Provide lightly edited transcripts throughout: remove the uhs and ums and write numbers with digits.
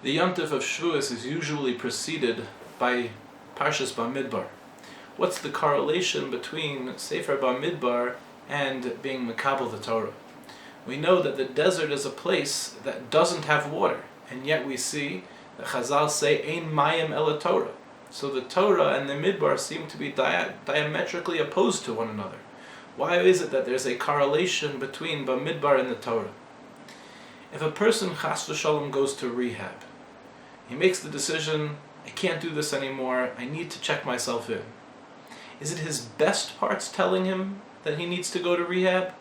The Yom Tov of Shavuos is usually preceded by Parshat Bamidbar. What's the correlation between Sefer Bamidbar and being Mekabel the Torah? We know that the desert is a place that doesn't have water, and yet we see that Chazal say Ein Mayim Elah Torah. So the Torah and the Midbar seem to be diametrically opposed to one another. Why is it that there's a correlation between Bamidbar and the Torah? If a person chas v'shalom goes to rehab, he makes the decision, I can't do this anymore, I need to check myself in. Is it his best parts telling him that he needs to go to rehab?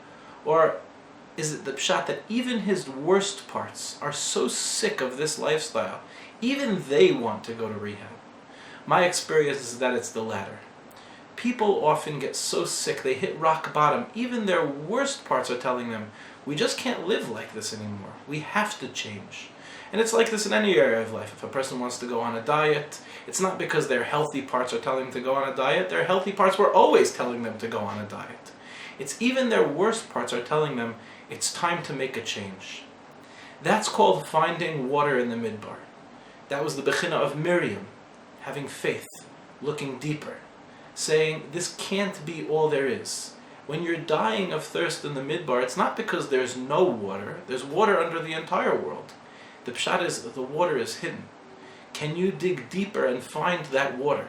Or is it the pshat that even his worst parts are so sick of this lifestyle, even they want to go to rehab? My experience is that it's the latter. People often get so sick, they hit rock bottom. Even their worst parts are telling them, we just can't live like this anymore. We have to change. And it's like this in any area of life. If a person wants to go on a diet, it's not because their healthy parts are telling them to go on a diet. Their healthy parts were always telling them to go on a diet. It's even their worst parts are telling them it's time to make a change. That's called finding water in the midbar. That was the bechina of Miriam, having faith, looking deeper, saying this can't be all there is. When you're dying of thirst in the midbar, it's not because there's no water. There's water under the entire world. The pshat is the water is hidden. Can you dig deeper and find that water?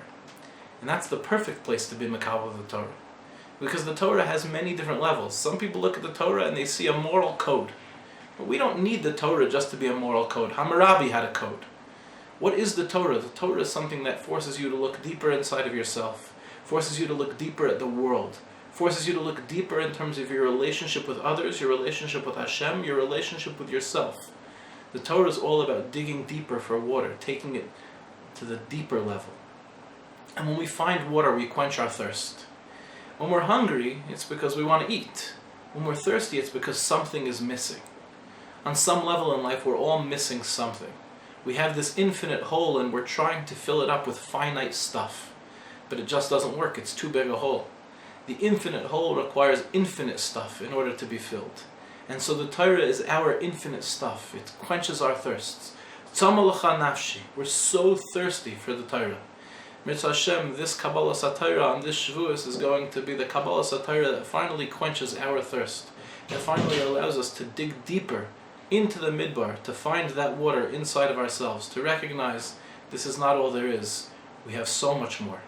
And that's the perfect place to be Mekabel the Torah. Because the Torah has many different levels. Some people look at the Torah and they see a moral code. But we don't need the Torah just to be a moral code. Hammurabi had a code. What is the Torah? The Torah is something that forces you to look deeper inside of yourself, forces you to look deeper at the world, forces you to look deeper in terms of your relationship with others, your relationship with Hashem, your relationship with yourself. The Torah is all about digging deeper for water, taking it to the deeper level. And when we find water, we quench our thirst. When we're hungry, it's because we want to eat. When we're thirsty, it's because something is missing. On some level in life, we're all missing something. We have this infinite hole and we're trying to fill it up with finite stuff. But it just doesn't work, it's too big a hole. The infinite hole requires infinite stuff in order to be filled. And so the Torah is our infinite stuff. It quenches our thirsts. Tzamalacha nafshi. We're so thirsty for the Torah. Mitzvah Hashem, this Kabbalah Satira on this Shavuos is going to be the Kabbalah Satira that finally quenches our thirst. That finally allows us to dig deeper into the midbar, to find that water inside of ourselves, to recognize this is not all there is. We have so much more.